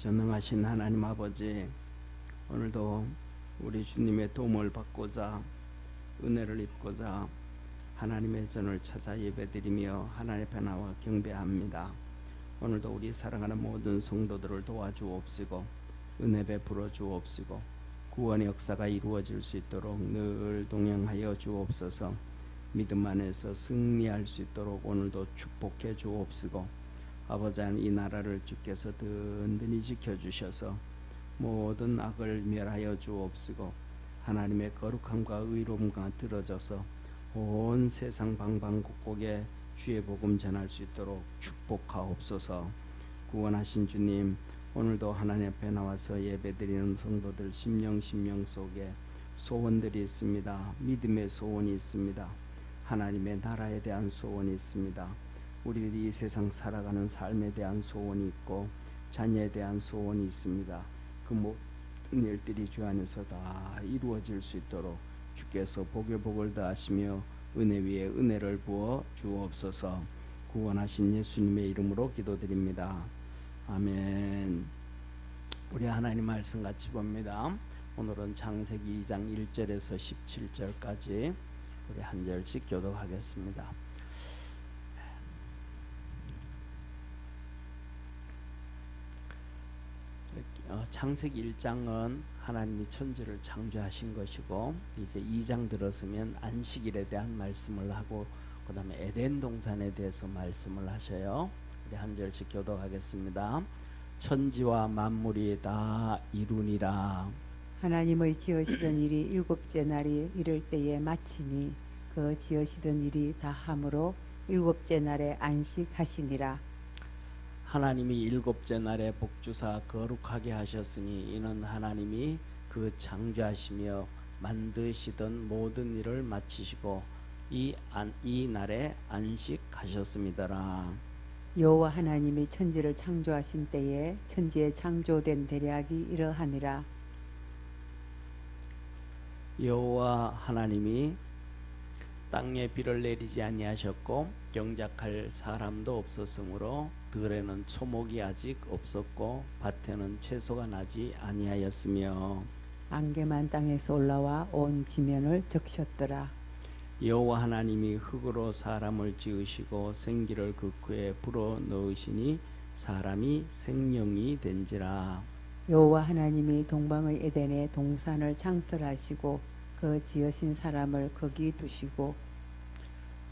전능하신 하나님 아버지, 오늘도 우리 주님의 도움을 받고자 은혜를 입고자 하나님의 전을 찾아 예배드리며 하나님의 변화와 경배합니다. 오늘도 우리 사랑하는 모든 성도들을 도와주옵시고 은혜 베풀어 주옵시고 구원의 역사가 이루어질 수 있도록 늘 동행하여 주옵소서. 믿음 안에서 승리할 수 있도록 오늘도 축복해 주옵시고 아버지 하나님, 이 나라를 주께서 든든히 지켜주셔서 모든 악을 멸하여 주옵시고 하나님의 거룩함과 의로움과 들어져서 온 세상 방방곡곡에 주의 복음 전할 수 있도록 축복하옵소서. 구원하신 주님, 오늘도 하나님 앞에 나와서 예배드리는 성도들 심령 속에 소원들이 있습니다. 믿음의 소원이 있습니다. 하나님의 나라에 대한 소원이 있습니다. 우리들이 이 세상 살아가는 삶에 대한 소원이 있고 자녀에 대한 소원이 있습니다. 그 모든 일들이 주 안에서 다 이루어질 수 있도록 주께서 복에 복을 더하시며 은혜 위에 은혜를 부어 주옵소서. 구원하신 예수님의 이름으로 기도드립니다. 아멘. 우리 하나님 말씀 같이 봅니다. 오늘은 창세기 2장 1절에서 17절까지 우리 한 절씩 교독하겠습니다. 창세기 1장은 하나님이 천지를 창조하신 것이고, 이제 2장 들어서면 안식일에 대한 말씀을 하고 그 다음에 에덴 동산에 대해서 말씀을 하셔요. 우리 한 절씩 교독하겠습니다. 천지와 만물이 다 이루니라. 하나님의 지으시던 일이 일곱째 날이 이를 때에 마치니 그 지으시던 일이 다 함으로 일곱째 날에 안식하시니라. 하나님이 일곱째 날에 복주사 거룩하게 하셨으니 이는 하나님이 그 창조하시며 만드시던 모든 일을 마치시고 이 날에 안식하셨음이더라. 여호와 하나님이 천지를 창조하신 때에 천지에 창조된 대략이 이러하니라. 여호와 하나님이 땅에 비를 내리지 아니하셨고 경작할 사람도 없었으므로 들에는 초목이 아직 없었고 밭에는 채소가 나지 아니하였으며 안개만 땅에서 올라와 온 지면을 적셨더라. 여호와 하나님이 흙으로 사람을 지으시고 생기를 그 코에 불어 넣으시니 사람이 생명이 된지라. 여호와 하나님이 동방의 에덴에 동산을 창설하시고 그 지으신 사람을 거기 두시고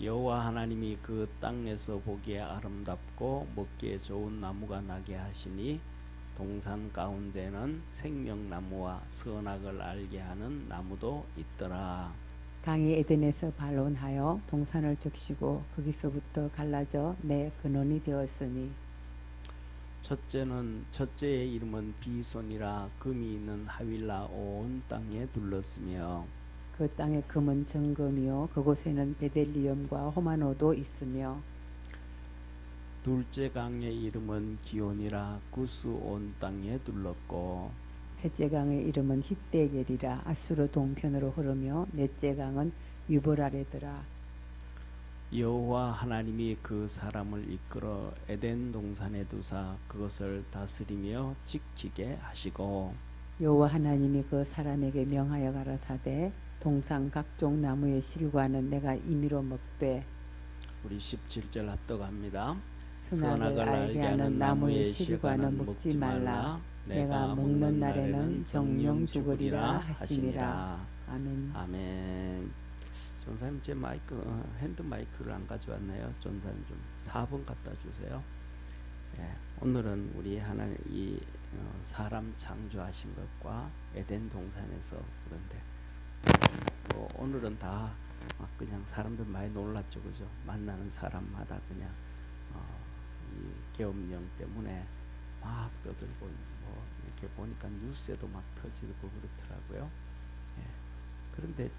여호와 하나님이 그 땅에서 보기에 아름답고 먹기에 좋은 나무가 나게 하시니 동산 가운데는 생명나무와 선악을 알게 하는 나무도 있더라. 강이 에덴에서 반론하여 동산을 적시고 거기서부터 갈라져 내 근원이 되었으니 첫째의 이름은 비손이라 금이 있는 하윌라 온 땅에 둘렀으며 그 땅의 금은 정금이요 그곳에는 베델리엄과 호마노도 있으며 둘째 강의 이름은 기온이라 구스 온 땅에 둘렀고 셋째 강의 이름은 힛데겔이라 아수르 동편으로 흐르며 넷째 강은 유브라레더라. 여호와 하나님이 그 사람을 이끌어 에덴 동산에 두사 그것을 다스리며 지키게 하시고 여호와 하나님이 그 사람에게 명하여 가라사대 동산 각종 나무의 실과는 내가 임의로 먹되 우리 17절 합독합니다. 선악을 알게 하는 나무의 실과는 먹지 말라. 내가 먹는 날에는 정령 죽으리라 하시니라. 아멘. 아멘. 전사님 제 핸드 마이크를 안 가져왔나요? 전사님 좀 4번 갖다 주세요. 예, 오늘은 우리 하나님 이 사람 창조하신 것과 에덴 동산에서 그런데 오늘은 다 그냥 사람들 많이 놀랐죠, 그죠? 만나는 사람마다 그냥 이 계엄령 때문에 막 떠들고 뭐 이렇게 보니까 뉴스에도 막 터지고 그렇더라고요. 예. 그런데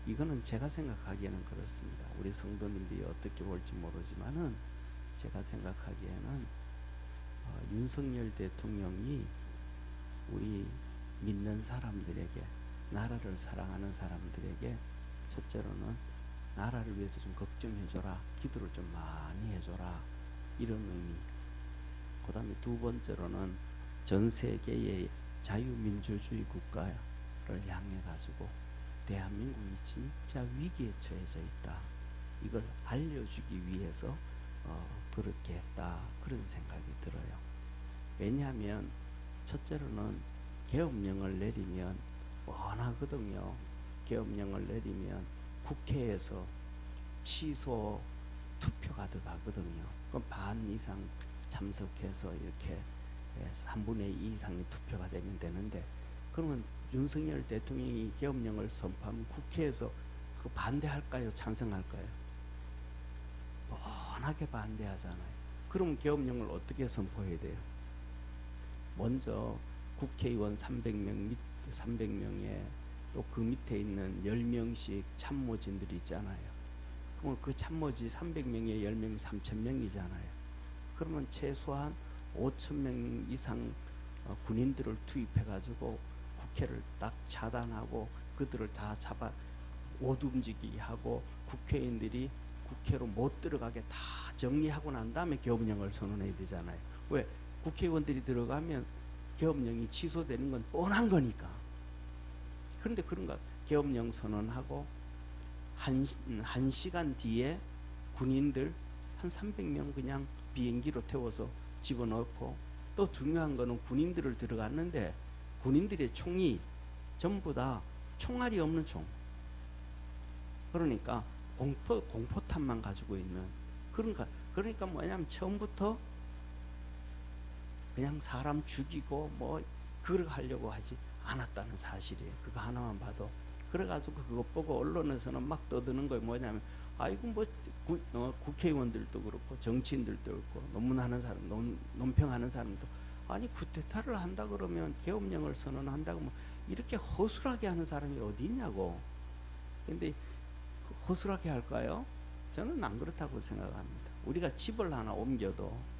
이거는 제가 생각하기에는 그렇습니다. 우리 성도님들이 어떻게 볼지 모르지만은 제가 생각하기에는 윤석열 대통령이 우리 믿는 사람들에게 나라를 사랑하는 사람들에게 첫째로는 나라를 위해서 좀 걱정해줘라, 기도를 좀 많이 해줘라 이런 의미, 그 그다음에 두 번째로는 전 세계의 자유민주주의 국가를 향해 가지고 대한민국이 진짜 위기에 처해져 있다. 이걸 알려주기 위해서 그렇게 했다. 그런 생각이 들어요. 왜냐하면 첫째로는 계엄령을 내리면 뻔하거든요. 계엄령을 내리면 국회에서 취소 투표가 들어가거든요. 그럼 반 이상 참석해서 이렇게 3분의 2 이상의 투표가 되면 되는데, 그러면 윤석열 대통령이 계엄령을 선포하면 국회에서 그 반대할까요? 찬성할까요? 뻔하게 반대하잖아요. 그럼 계엄령을 어떻게 선포해야 돼요? 먼저 국회의원 300명에 또 그 밑에 있는 10명씩 참모진들이 있잖아요. 그럼 그 참모지 300명에 10명 3,000명이잖아요. 그러면 최소한 5,000명 이상 군인들을 투입해가지고 국회를 딱 차단하고 그들을 다 잡아 못 움직이게 하고 국회의원들이 국회로 못 들어가게 다 정리하고 난 다음에 계엄령을 선언해야 되잖아요. 왜? 국회의원들이 들어가면 계엄령이 취소되는 건 뻔한 거니까. 그런데 그런가? 계엄령 선언하고 한 시간 뒤에 군인들 한 300명 그냥 비행기로 태워서 집어넣고, 또 중요한 거는 군인들을 들어갔는데 군인들의 총이 전부 다 총알이 없는 총. 그러니까 공포탄만 가지고 있는. 그러니까 뭐냐면 처음부터 그냥 사람 죽이고 뭐 그걸 하려고 하지 않았다는 사실이에요. 그거 하나만 봐도. 그래가지고 그거 보고 언론에서는 막 떠드는 거예요. 뭐냐면 아이고 뭐 국회의원들도 그렇고 정치인들도 그렇고 논문하는 사람, 논평하는 사람도 아니 쿠데타를 한다 그러면 계엄령을 선언한다고 뭐 이렇게 허술하게 하는 사람이 어디 있냐고. 근데 허술하게 할까요? 저는 안 그렇다고 생각합니다. 우리가 집을 하나 옮겨도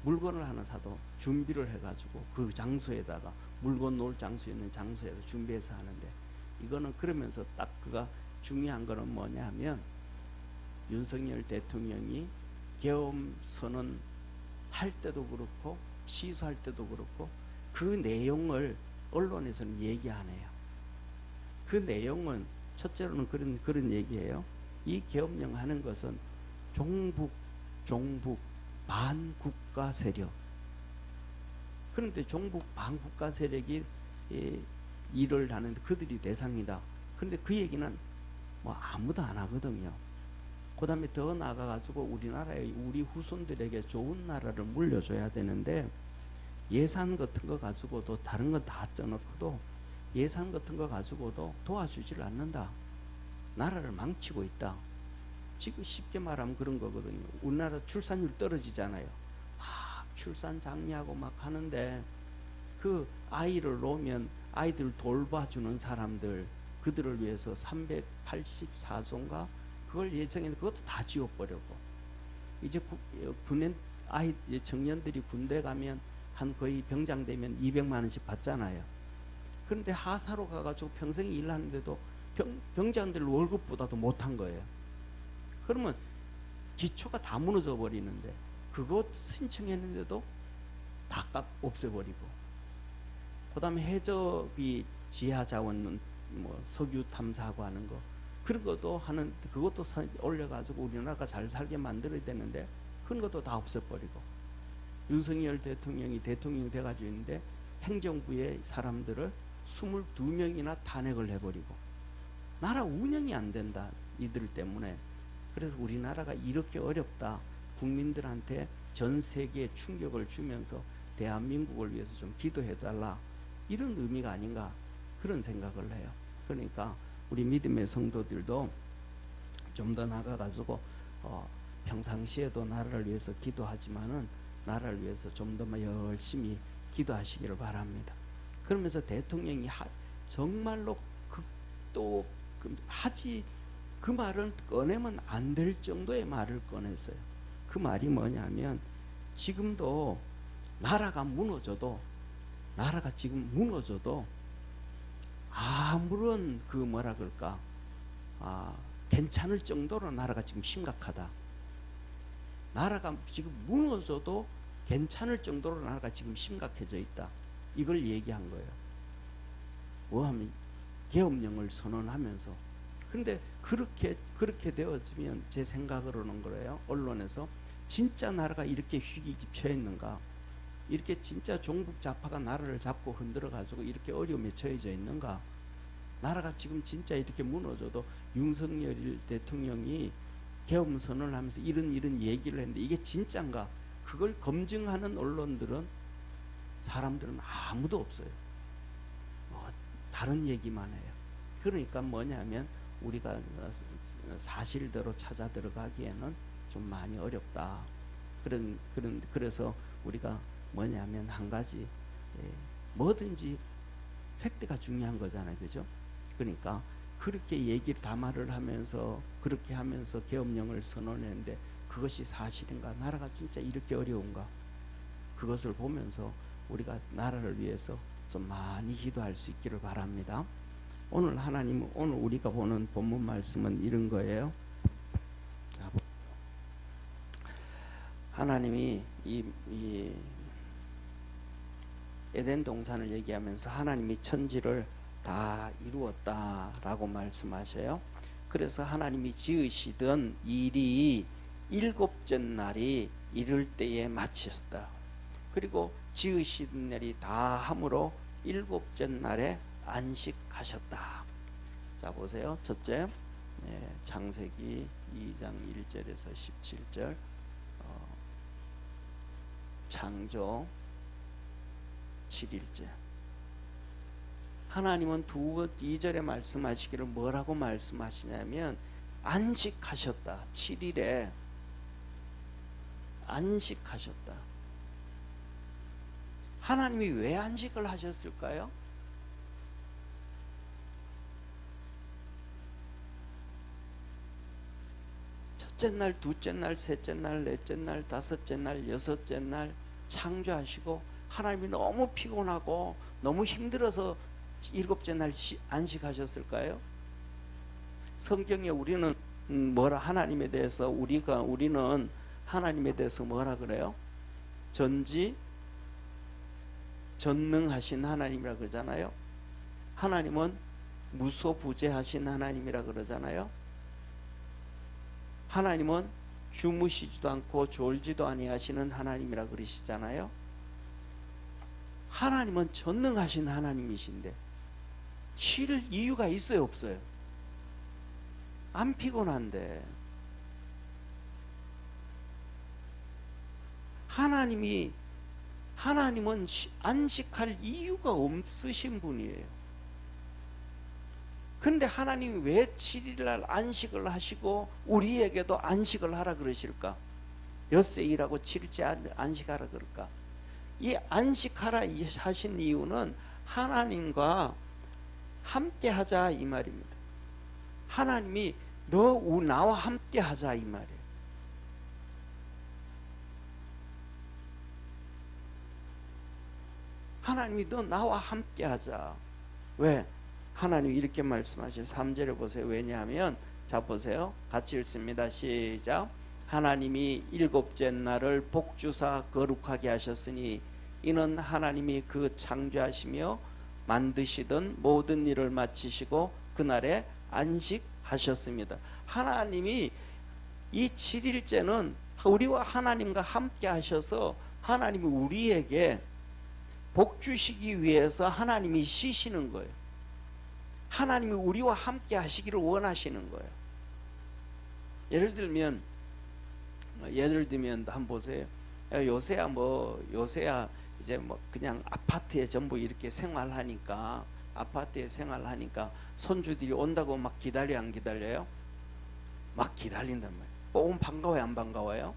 물건을 하나 사도 준비를 해가지고 그 장소에다가 물건 놓을 장소에 있는 장소에서 준비해서 하는데, 이거는 그러면서 딱 그가 중요한 거는 뭐냐면 윤석열 대통령이 계엄 선언 할 때도 그렇고 취소할 때도 그렇고 그 내용을 언론에서는 얘기 안 해요. 그 내용은 첫째로는 그런 얘기예요. 이 계엄령 하는 것은 종북 반국가 세력. 그런데 종북 반국가 세력이 일을 하는데 그들이 대상이다. 그런데 그 얘기는 뭐 아무도 안 하거든요. 그 다음에 더 나아가가지고 우리 후손들에게 좋은 나라를 물려줘야 되는데 예산 같은 거 가지고도 다른 건 다 쪄놓고도 예산 같은 거 가지고도 도와주질 않는다. 나라를 망치고 있다. 지금 쉽게 말하면 그런 거거든요. 우리나라 출산율 떨어지잖아요. 막 출산 장려하고 막 하는데 그 아이를 놓으면 아이들 돌봐주는 사람들, 그들을 위해서 384조인가 그걸 예정했는데 그것도 다 지워버리고, 이제 청년들이 군대 가면 한 거의 병장 되면 200만 원씩 받잖아요. 그런데 하사로 가가지고 평생 일하는데도 병장들 월급보다도 못한 거예요. 그러면 기초가 다 무너져 버리는데 그거 신청했는데도 다 없애버리고, 그 다음에 해저비 지하 자원 뭐 석유 탐사하고 하는 거 그런 것도 하는, 그것도 올려가지고 우리나라가 잘 살게 만들어야 되는데 그런 것도 다 없애버리고, 윤석열 대통령이 대통령이 돼가지고 있는데 행정부의 사람들을 22명이나 탄핵을 해버리고 나라 운영이 안 된다 이들 때문에. 그래서 우리나라가 이렇게 어렵다, 국민들한테 전 세계에 충격을 주면서 대한민국을 위해서 좀 기도해달라, 이런 의미가 아닌가 그런 생각을 해요. 그러니까 우리 믿음의 성도들도 좀 더 나가가지고 평상시에도 나라를 위해서 기도하지만은 나라를 위해서 좀 더 열심히 기도하시기를 바랍니다. 그러면서 대통령이 정말로 그 말은 꺼내면 안 될 정도의 말을 꺼냈어요. 그 말이 뭐냐면 지금도 나라가 지금 무너져도 아무런 그 뭐라 그럴까 괜찮을 정도로 나라가 지금 심각하다. 나라가 지금 무너져도 괜찮을 정도로 나라가 지금 심각해져 있다. 이걸 얘기한 거예요. 뭐하면 계엄령을 선언하면서. 근데 그렇게 되었으면 제 생각으로는 그래요. 언론에서 진짜 나라가 이렇게 위기 처해 있는가? 이렇게 진짜 종북 좌파가 나라를 잡고 흔들어 가지고 이렇게 어려움에 처해져 있는가? 나라가 지금 진짜 이렇게 무너져도 윤석열 대통령이 계엄 선언을 하면서 이런 얘기를 했는데 이게 진짠가? 그걸 검증하는 언론들은 사람들은 아무도 없어요. 다른 얘기만 해요. 그러니까 뭐냐면 우리가 사실대로 찾아 들어가기에는 좀 많이 어렵다. 그래서 우리가 뭐냐면 한 가지, 뭐든지 팩트가 중요한 거잖아요. 그죠? 그러니까 그렇게 얘기를 담화를 하면서 그렇게 하면서 계엄령을 선언했는데 그것이 사실인가? 나라가 진짜 이렇게 어려운가? 그것을 보면서 우리가 나라를 위해서 좀 많이 기도할 수 있기를 바랍니다. 오늘 오늘 우리가 보는 본문 말씀은 이런 거예요. 하나님이 이 에덴 동산을 얘기하면서 하나님이 천지를 다 이루었다라고 말씀하셔요. 그래서 하나님이 지으시던 일이 일곱째 날이 이를 때에 마치셨다. 그리고 지으시던 날이 다 함으로 일곱째 날에 안식하셨다. 자 보세요. 첫째, 창세기 2장 1절에서 17절 창조 7일째. 하나님은 2절에 말씀하시기를 뭐라고 말씀하시냐면 안식하셨다. 7일에 안식하셨다. 하나님이 왜 안식을 하셨을까요? 첫째 날, 둘째 날, 셋째 날, 넷째 날, 다섯째 날, 여섯째 날 창조하시고 하나님이 너무 피곤하고 너무 힘들어서 일곱째 날 안식하셨을까요? 성경에 우리는 하나님에 대해서 우리는 하나님에 대해서 뭐라 그래요? 전능하신 하나님이라 그러잖아요. 하나님은 무소부재하신 하나님이라 그러잖아요. 하나님은 주무시지도 않고 졸지도 아니하시는 하나님이라 그러시잖아요. 하나님은 전능하신 하나님이신데 쉴 이유가 있어요, 없어요? 안 피곤한데. 하나님은 안식할 이유가 없으신 분이에요. 근데 하나님이 왜 7일날 안식을 하시고 우리에게도 안식을 하라 그러실까? 엿새 일하고 7일째 안식하라 그럴까? 이 안식하라 하신 이유는 하나님과 함께 하자 이 말입니다. 하나님이 나와 함께 하자 이 말이에요. 하나님이 너 나와 함께 하자. 왜? 하나님이 이렇게 말씀하셔요. 3절에 보세요. 왜냐하면 자 보세요. 같이 읽습니다. 시작. 하나님이 일곱째 날을 복주사 거룩하게 하셨으니 이는 하나님이 그 창조하시며 만드시던 모든 일을 마치시고 그날에 안식하셨습니다. 하나님이 이 7일째는 우리와 하나님과 함께 하셔서 하나님이 우리에게 복 주시기 위해서 하나님이 쉬시는 거예요. 하나님이 우리와 함께 하시기를 원하시는 거예요. 예를 들면 한번 보세요. 요새야 이제 그냥 아파트에 전부 이렇게 생활하니까 손주들이 온다고 막 기다려 안 기다려요? 막 기다린단 말이에요. 오면 반가워요, 안 반가워요?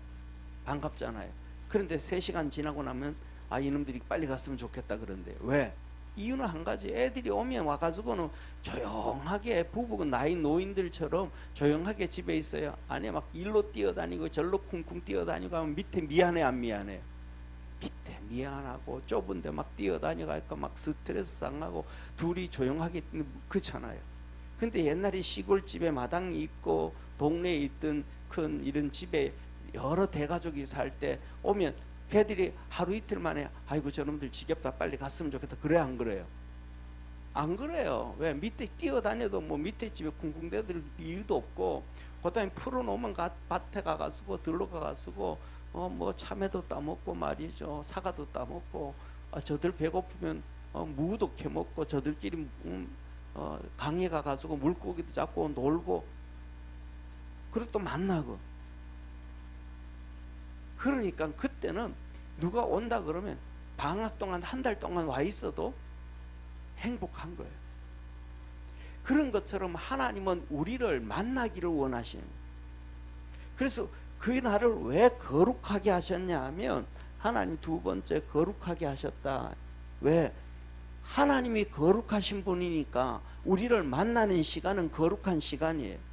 반갑잖아요. 그런데 3시간 지나고 나면 이놈들이 빨리 갔으면 좋겠다 그런데 왜? 이유는 한 가지. 애들이 오면 와가지고는 조용하게 부부가 나이 노인들처럼 조용하게 집에 있어요. 안에 막 일로 뛰어다니고 절로 쿵쿵 뛰어다니고 하면 밑에 미안해 안 미안해요? 밑에 미안하고 좁은데 막 뛰어다니니까 막 스트레스 상하고 둘이 조용하게 그렇잖아요. 근데 옛날에 시골집에 마당이 있고 동네에 있던 큰 이런 집에 여러 대가족이 살 때 오면 걔들이 하루 이틀 만에 아이고 저놈들 지겹다 빨리 갔으면 좋겠다 그래 안 그래요? 안 그래요. 왜? 밑에 뛰어다녀도 뭐 밑에 집에 쿵쿵대들 이유도 없고 그다음에 풀어놓으면 밭에 가가지고 들러 가가지고 뭐 참외도 따먹고 말이죠. 사과도 따먹고 저들 배고프면 무도 캐먹고 저들끼리 강에 가가지고 물고기도 잡고 놀고 그리고 또 만나고. 그러니까 그때는 누가 온다 그러면 방학 동안 한 달 동안 와 있어도 행복한 거예요. 그런 것처럼 하나님은 우리를 만나기를 원하시는 거예요. 그래서 그 날을 왜 거룩하게 하셨냐 하면 하나님 두 번째 거룩하게 하셨다. 왜? 하나님이 거룩하신 분이니까 우리를 만나는 시간은 거룩한 시간이에요.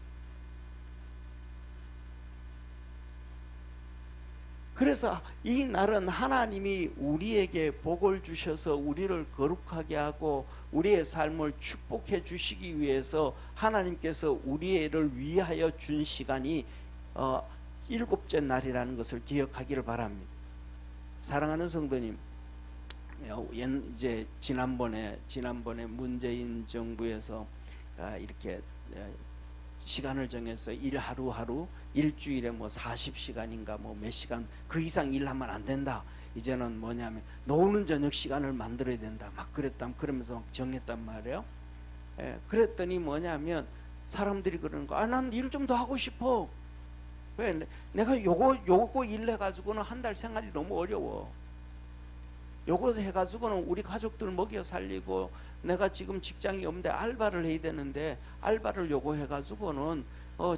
그래서 이 날은 하나님이 우리에게 복을 주셔서 우리를 거룩하게 하고 우리의 삶을 축복해 주시기 위해서 하나님께서 우리를 위하여 준 시간이 일곱째 날이라는 것을 기억하기를 바랍니다. 사랑하는 성도님, 이제 지난번에 문재인 정부에서 이렇게 시간을 정해서 일 하루하루 일주일에 뭐 40시간인가 뭐 몇 시간 그 이상 일하면 안 된다. 이제는 뭐냐면 노는 저녁 시간을 만들어야 된다. 막 그러면서 막 정했단 말이에요. 그랬더니 뭐냐면 사람들이 그러는 거. 난 일 좀 더 하고 싶어. 왜? 내가 요거 일 해가지고는 한 달 생활이 너무 어려워. 요거 해가지고는 우리 가족들 먹여 살리고 내가 지금 직장이 없는데 알바를 해야 되는데 알바를 요거 해가지고는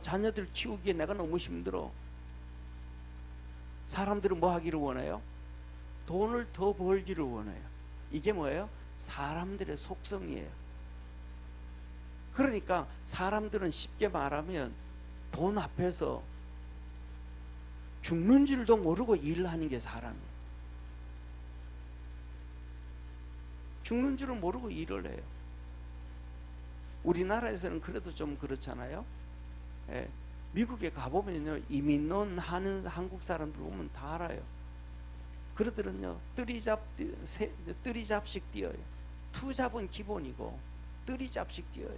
자녀들 키우기에 내가 너무 힘들어. 사람들은 뭐 하기를 원해요? 돈을 더 벌기를 원해요. 이게 뭐예요? 사람들의 속성이에요. 그러니까 사람들은 쉽게 말하면 돈 앞에서 죽는 줄도 모르고 일하는 게 사람이에요. 죽는 줄을 모르고 일을 해요. 우리나라에서는 그래도 좀 그렇잖아요. 미국에 가보면요, 이민론 하는 한국 사람들 보면 다 알아요. 그러더군요, 뜨리잡식 뛰어요. 투잡은 기본이고 뜨리잡식 뛰어요.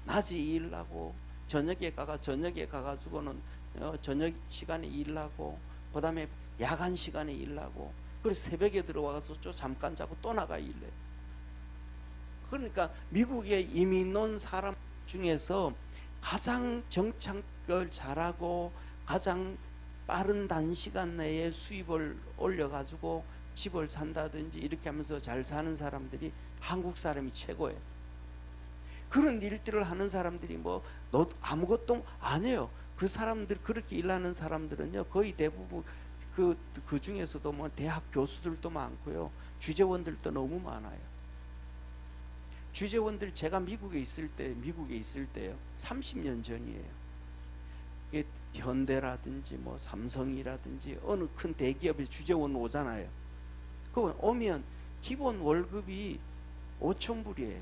낮에 일하고 저녁에 가가지고는 저녁 시간에 일하고 그 다음에 야간 시간에 일하고 그래서 새벽에 들어와서 또 잠깐 자고 또 나가 일해. 그러니까 미국의 이민 온 사람 중에서 가장 정착을 잘하고 가장 빠른 단시간 내에 수입을 올려가지고 집을 산다든지 이렇게 하면서 잘 사는 사람들이 한국 사람이 최고예요. 그런 일들을 하는 사람들이 뭐 아무것도 안 해요. 그 사람들 그렇게 일하는 사람들은요 거의 대부분 그 중에서도 뭐 대학 교수들도 많고요, 주재원들도 너무 많아요. 주재원들 제가 미국에 있을 때요 30년 전이에요. 현대라든지 뭐 삼성이라든지 어느 큰 대기업에 주재원 오잖아요. 그 오면 기본 월급이 5,000불이에요.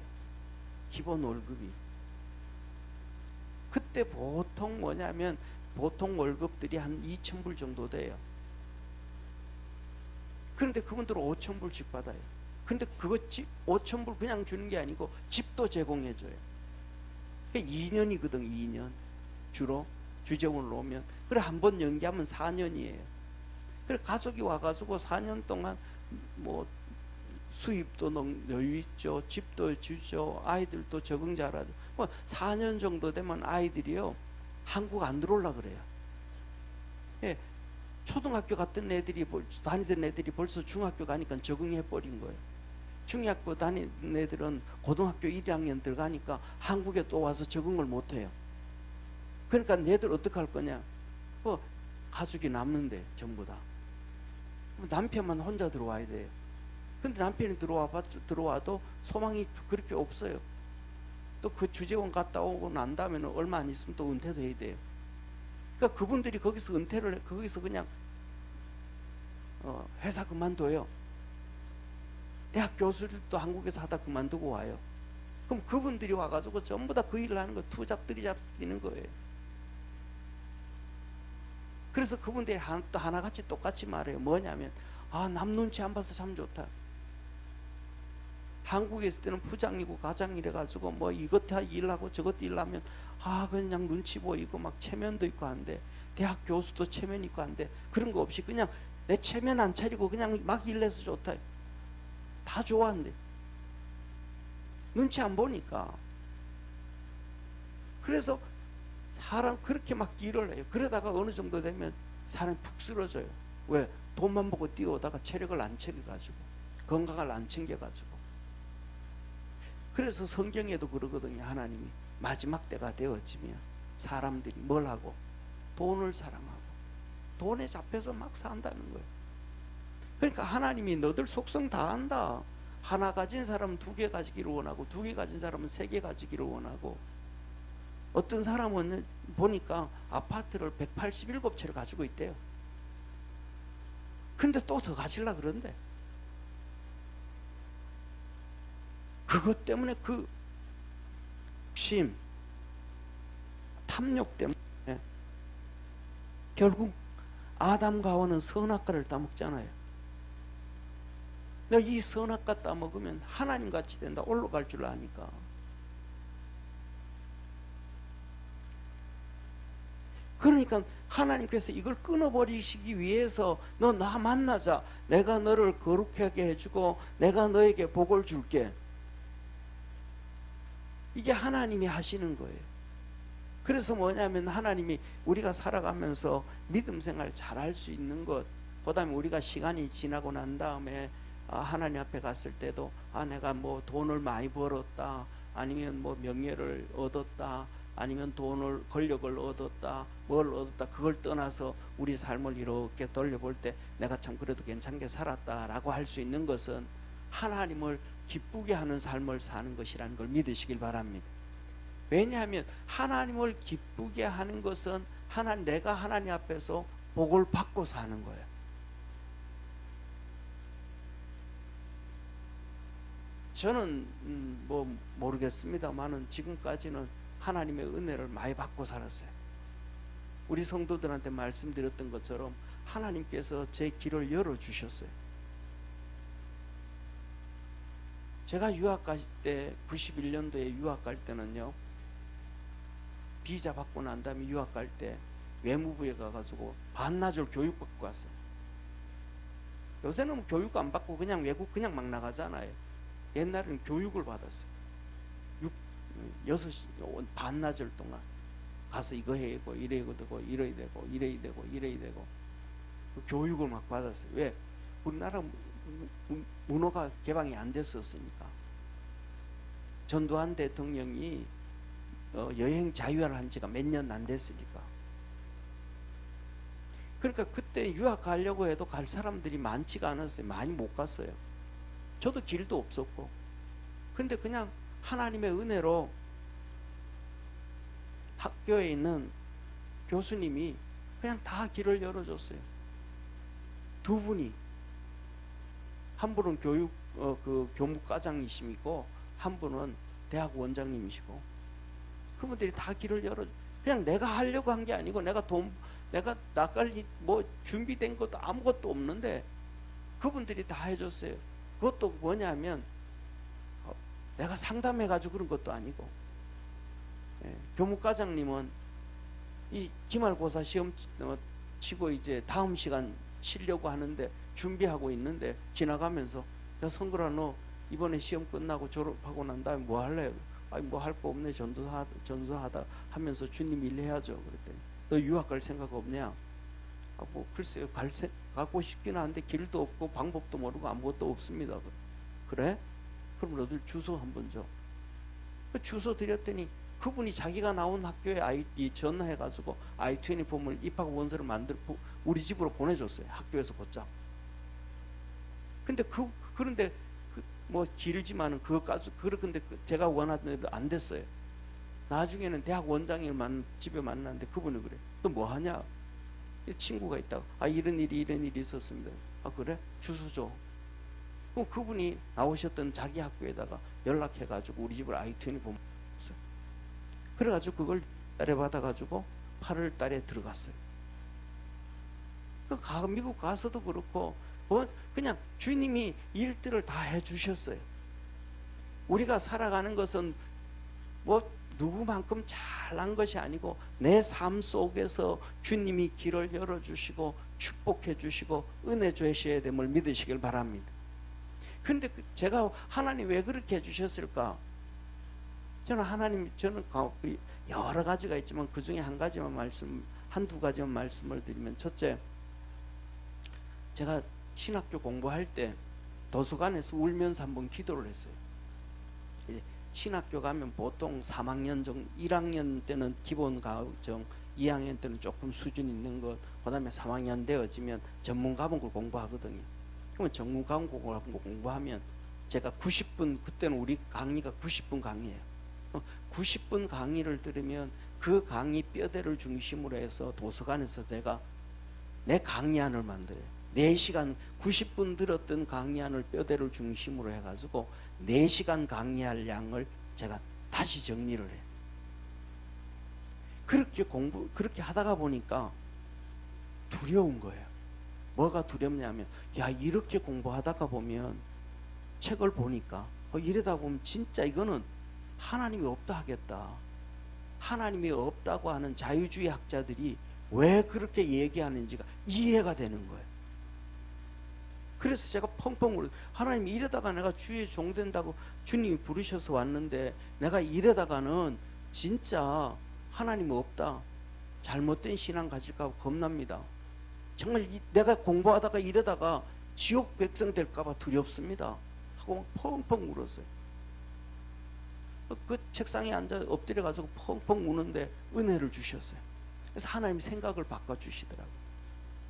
기본 월급이. 그때 보통 뭐냐면 보통 월급들이 한 2,000불 정도 돼요. 그런데 그분들은 5,000불씩 받아요. 근데 그거 5,000불 그냥 주는 게 아니고 집도 제공해줘요. 그러니까 2년이거든. 2년 주로 주재원으로 오면. 그래 한 번 연기하면 4년이에요. 그래 가족이 와가지고 4년 동안 뭐 수입도 여유 있죠, 집도 주죠, 아이들도 적응 잘하죠. 뭐 4년 정도 되면 아이들이요 한국 안 들어올라 그래요. 예, 초등학교 갔던 애들이 다니던 애들이 벌써 중학교 가니까 적응해 버린 거예요. 중학교 다니는 애들은 고등학교 1학년 들어가니까 한국에 또 와서 적응을 못 해요. 그러니까 얘들 어떻게 할 거냐? 가족이 남는데 전부 다 남편만 혼자 들어와야 돼요. 근데 남편이 들어와도 소망이 그렇게 없어요. 또 그 주재원 갔다 오고 난 다음에는 얼마 안 있으면 또 은퇴도 해야 돼요. 그러니까 그분들이 거기서 거기서 그냥 회사 그만둬요. 대학 교수들도 한국에서 하다 그만두고 와요. 그럼 그분들이 와가지고 전부 다 그 일을 하는 거 투잡, 뜨리잡 뛰는 거예요. 그래서 그분들이 또 하나같이 똑같이 말해요. 뭐냐면 남 눈치 안 봐서 참 좋다. 한국에 있을 때는 부장이고 과장이래 가지고 뭐 이것 다 일하고 저것 일하면 그냥 눈치 보이고 막 체면도 있고 한데, 대학 교수도 체면 있고 한데 그런 거 없이 그냥 내 체면 안 차리고 그냥 막 일해서 좋다. 다 좋아한대. 눈치 안 보니까. 그래서 사람 그렇게 막 일을 해요. 그러다가 어느 정도 되면 사람이 푹 쓰러져요. 왜? 돈만 보고 뛰어오다가 체력을 안 챙겨가지고, 건강을 안 챙겨가지고. 그래서 성경에도 그러거든요. 하나님이 마지막 때가 되어지면 사람들이 뭘 하고? 돈을 사랑하고 돈에 잡혀서 막 산다는 거예요. 그러니까 하나님이 너들 속성 다 안다. 하나 가진 사람은 2개 가지기를 원하고 2개 가진 사람은 3개 가지기를 원하고, 어떤 사람은 보니까 아파트를 187채를 가지고 있대요. 근데 또 더 가지려고 그런대. 그것 때문에 그 욕심, 탐욕 때문에 결국 아담과 하와는 선악과를 따먹잖아요. 내가 이 선악과 따먹으면 하나님 같이 된다, 올라갈 줄 아니까. 그러니까 하나님께서 이걸 끊어버리시기 위해서 너 나 만나자, 내가 너를 거룩하게 해주고 내가 너에게 복을 줄게. 이게 하나님이 하시는 거예요. 그래서 뭐냐면 하나님이 우리가 살아가면서 믿음 생활 잘할 수 있는 것, 그 다음에 우리가 시간이 지나고 난 다음에 하나님 앞에 갔을 때도 내가 뭐 돈을 많이 벌었다, 아니면 뭐 명예를 얻었다, 아니면 돈을, 권력을 얻었다, 뭘 얻었다, 그걸 떠나서 우리 삶을 이렇게 돌려볼 때 내가 참 그래도 괜찮게 살았다라고 할 수 있는 것은 하나님을 기쁘게 하는 삶을 사는 것이라는 걸 믿으시길 바랍니다. 왜냐하면 하나님을 기쁘게 하는 것은 내가 하나님 앞에서 복을 받고 사는 거예요. 저는 뭐 모르겠습니다만은 지금까지는 하나님의 은혜를 많이 받고 살았어요. 우리 성도들한테 말씀드렸던 것처럼 하나님께서 제 길을 열어주셨어요. 제가 유학 갈 때, 91년도에 유학 갈 때는요, 비자 받고 난 다음에 유학 갈 때 외무부에 가가지고 반나절 교육 받고 왔어요. 요새는 뭐 교육 안 받고 그냥 외국 그냥 막 나가잖아요. 옛날에는 교육을 받았어요. 6시 반나절 동안 가서 이거 해야 되고 이래야 되고 이래야 되고 이래야 되고 이래야 되고 교육을 막 받았어요. 왜? 우리나라 문호가 개방이 안 됐었으니까. 전두환 대통령이 여행 자유화를 한 지가 몇 년 안 됐으니까. 그러니까 그때 유학 가려고 해도 갈 사람들이 많지가 않았어요. 많이 못 갔어요. 저도 길도 없었고. 근데 그냥 하나님의 은혜로 학교에 있는 교수님이 그냥 다 길을 열어줬어요. 2분이, 한 분은 교무과장이시고 한 분은 대학 원장님이시고, 그분들이 다 길을 열어. 그냥 내가 하려고 한 게 아니고 내가 나갈 뭐 준비된 것도 아무것도 없는데 그분들이 다 해줬어요. 그것도 뭐냐면 내가 상담해가지고 그런 것도 아니고, 교무과장님은 이 기말고사 시험 치고 이제 다음 시간 치려고 하는데 준비하고 있는데 지나가면서, 야 성글아, 너 이번에 시험 끝나고 졸업하고 난 다음에 뭐 할래? 아니 뭐 할 거 없네, 전수하다 하면서 주님 일 해야죠. 그랬더니 너 유학 갈 생각 없냐? 뭐 글쎄요, 가고 싶긴 한데 길도 없고 방법도 모르고 아무것도 없습니다. 그래? 그럼 너들 주소 한번 줘. 주소 드렸더니 그분이 자기가 나온 학교에 전화해가지고 I-20 폼을 입학 원서를 만들어 우리 집으로 보내줬어요. 학교에서 곧장. 근데 그런데 뭐 길지만은 그것까지, 그런데 제가 원하던 대로 안 됐어요. 나중에는 대학 원장을 집에 만났는데 그분이 그래, 너 뭐 하냐? 친구가 있다고. 이런 일이 있었습니다. 그래? 주소 줘. 그럼 그분이 나오셨던 자기 학교에다가 연락해가지고 우리 집을 I-20 폼 줬어요. 그래가지고 그걸 딸에 받아가지고 8월 달에 들어갔어요. 미국 가서도 그렇고 그냥 주님이 일들을 다 해주셨어요. 우리가 살아가는 것은 뭐 누구만큼 잘난 것이 아니고 내 삶 속에서 주님이 길을 열어주시고 축복해 주시고 은혜 주셔야 됨을 믿으시길 바랍니다. 근데 제가 하나님 왜 그렇게 해주셨을까? 저는 여러 가지가 있지만 그 중에 한두 가지만 말씀을 드리면, 첫째, 제가 신학교 공부할 때 도서관에서 울면서 한번 기도를 했어요. 신학교 가면 보통 3학년 정도, 1학년 때는 기본 과정, 2학년 때는 조금 수준 있는 것, 그 다음에 3학년 되어지면 전문 과목을 공부하거든요. 그러면 전문 과목을 공부하면 제가 90분, 그때는 우리 강의가 90분 강의예요. 90분 강의를 들으면 그 강의 뼈대를 중심으로 해서 도서관에서 제가 내 강의안을 만들어요. 4시간 90분 들었던 강의안을 뼈대를 중심으로 해가지고 4시간 강의할 양을 제가 다시 정리를 해요. 그렇게 하다가 보니까 두려운 거예요. 뭐가 두렵냐면, 야, 이렇게 공부하다가 보면 책을 보니까 이러다 보면 진짜 이거는 하나님이 없다 하겠다. 하나님이 없다고 하는 자유주의 학자들이 왜 그렇게 얘기하는지가 이해가 되는 거예요. 그래서 제가 펑펑 울어요. 하나님, 이러다가 내가 주의 종 된다고 주님이 부르셔서 왔는데 내가 이러다가는 진짜 하나님 없다, 잘못된 신앙 가질까 봐 겁납니다. 정말 내가 공부하다가 이러다가 지옥 백성 될까 봐 두렵습니다 하고 펑펑 울었어요. 그 책상에 앉아 엎드려 가지고 펑펑 우는데 은혜를 주셨어요. 그래서 하나님 생각을 바꿔주시더라고요.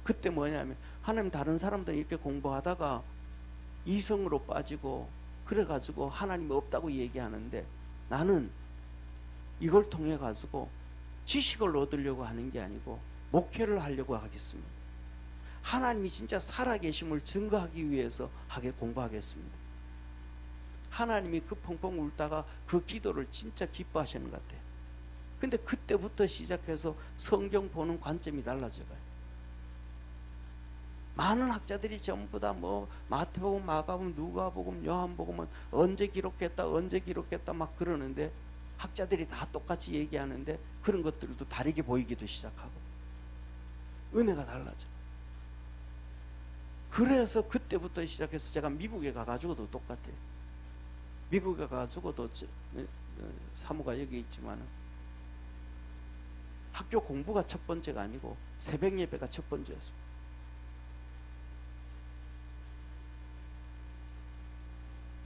그때 뭐냐면, 하나님 다른 사람들이 이렇게 공부하다가 이성으로 빠지고 그래가지고 하나님이 없다고 얘기하는데, 나는 이걸 통해 가지고 지식을 얻으려고 하는 게 아니고 목회를 하려고 하겠습니다. 하나님이 진짜 살아계심을 증거하기 위해서 공부하겠습니다. 하나님이 그 펑펑 울다가 그 기도를 진짜 기뻐하시는 것 같아요. 근데 그때부터 시작해서 성경 보는 관점이 달라져가요. 많은 학자들이 전부 다 뭐 마태복음, 마가복음, 누가복음, 요한복음은 언제 기록했다 막 그러는데, 학자들이 다 똑같이 얘기하는데 그런 것들도 다르게 보이기도 시작하고 은혜가 달라져. 그래서 그때부터 시작해서 제가 미국에 가가지고도 똑같아요. 미국에 가가지고도 사무가 여기 있지만 학교 공부가 첫 번째가 아니고 새벽 예배가 첫 번째였습니다.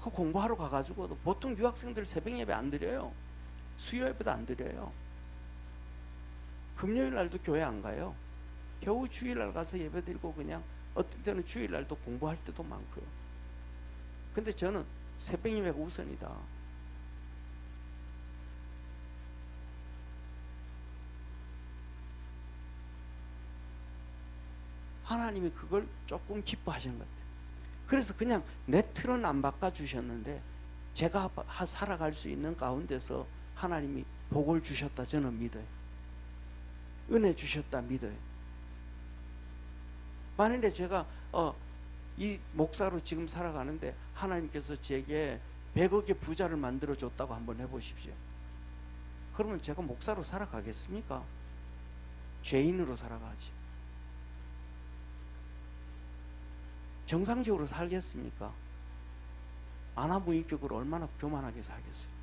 그 공부하러 가가지고도 보통 유학생들 새벽 예배 안 드려요. 수요 예배도 안 드려요. 금요일 날도 교회 안 가요. 겨우 주일날 가서 예배 드리고 그냥 어떤 때는 주일날도 공부할 때도 많고요. 근데 저는 새벽 예배가 우선이다. 하나님이 그걸 조금 기뻐하시는 것 같아요. 그래서 그냥 내 틀은 안 바꿔주셨는데 제가 살아갈 수 있는 가운데서 하나님이 복을 주셨다 저는 믿어요. 은혜 주셨다 믿어요. 만약에 제가 이 목사로 지금 살아가는데 하나님께서 제게 100억의 부자를 만들어 줬다고 한번 해보십시오. 그러면 제가 목사로 살아가겠습니까? 죄인으로 살아가지. 정상적으로 살겠습니까? 아나무인격으로 얼마나 교만하게 살겠어요.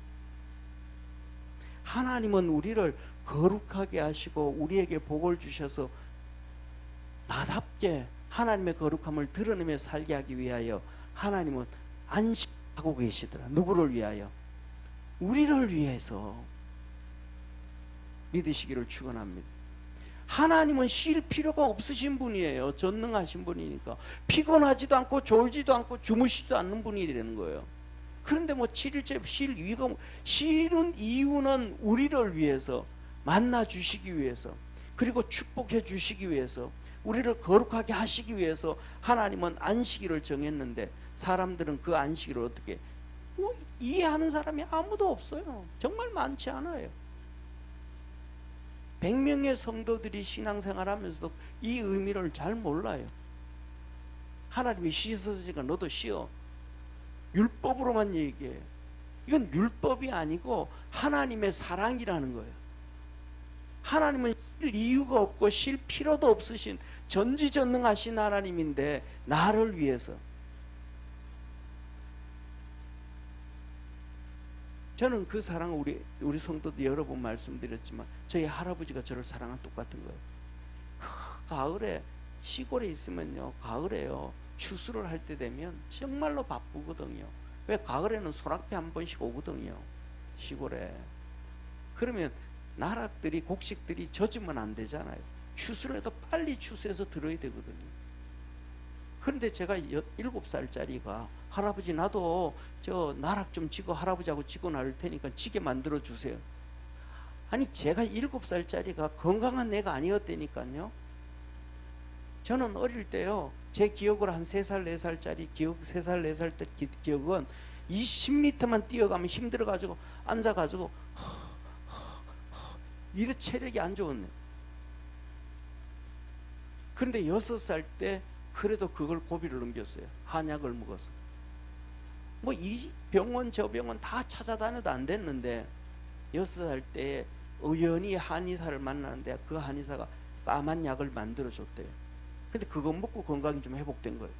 하나님은 우리를 거룩하게 하시고 우리에게 복을 주셔서 나답게 하나님의 거룩함을 드러내며 살게 하기 위하여 하나님은 안식하고 계시더라. 누구를 위하여? 우리를 위해서. 믿으시기를 축원합니다. 하나님은 쉴 필요가 없으신 분이에요. 전능하신 분이니까 피곤하지도 않고 졸지도 않고 주무시지도 않는 분이라는 거예요. 그런데 뭐 7일째 쉴 이유가 쉬는 이유는 우리를 위해서, 만나 주시기 위해서, 그리고 축복해 주시기 위해서, 우리를 거룩하게 하시기 위해서 하나님은 안식일을 정했는데 사람들은 그 안식일을 어떻게 이해하는 사람이 아무도 없어요. 정말 많지 않아요. 100명의 성도들이 신앙생활하면서도 이 의미를 잘 몰라요. 하나님이 씻어지니까 너도 씻어. 율법으로만 얘기해. 이건 율법이 아니고 하나님의 사랑이라는 거예요. 하나님은 쉴 이유가 없고 쉴 필요도 없으신 전지전능하신 하나님인데 나를 위해서. 저는 그 사랑을 우리 성도도 여러 번 말씀드렸지만 저희 할아버지가 저를 사랑한 똑같은 거예요. 가을에 시골에 있으면요, 가을에요 추수를 할 때 되면 정말로 바쁘거든요. 왜? 가을에는 소낙비 한 번씩 오거든요, 시골에. 그러면 나락들이 곡식들이 젖으면 안 되잖아요. 추수를 해도 빨리 추수해서 들어야 되거든요. 그런데 제가 7살짜리가 할아버지 나도 저 나락 좀 지고 할아버지하고 지고 나올 테니까 지게 만들어 주세요. 아니 제가 7살짜리가 건강한 애가 아니었다니까요. 저는 어릴 때요, 제 기억으로 한 3살 4살짜리 기억, 3살 4살 때 기억은 20m만 뛰어가면 힘들어가지고 앉아가지고 이래 체력이 안 좋았네. 그런데 6살 때 그래도 그걸 고비를 넘겼어요. 한약을 먹어서. 뭐 이 병원 저 병원 다 찾아다녀도 안 됐는데 6살 때 우연히 한의사를 만났는데 그 한의사가 까만 약을 만들어 줬대요. 근데 그거 먹고 건강이 좀 회복된 거예요.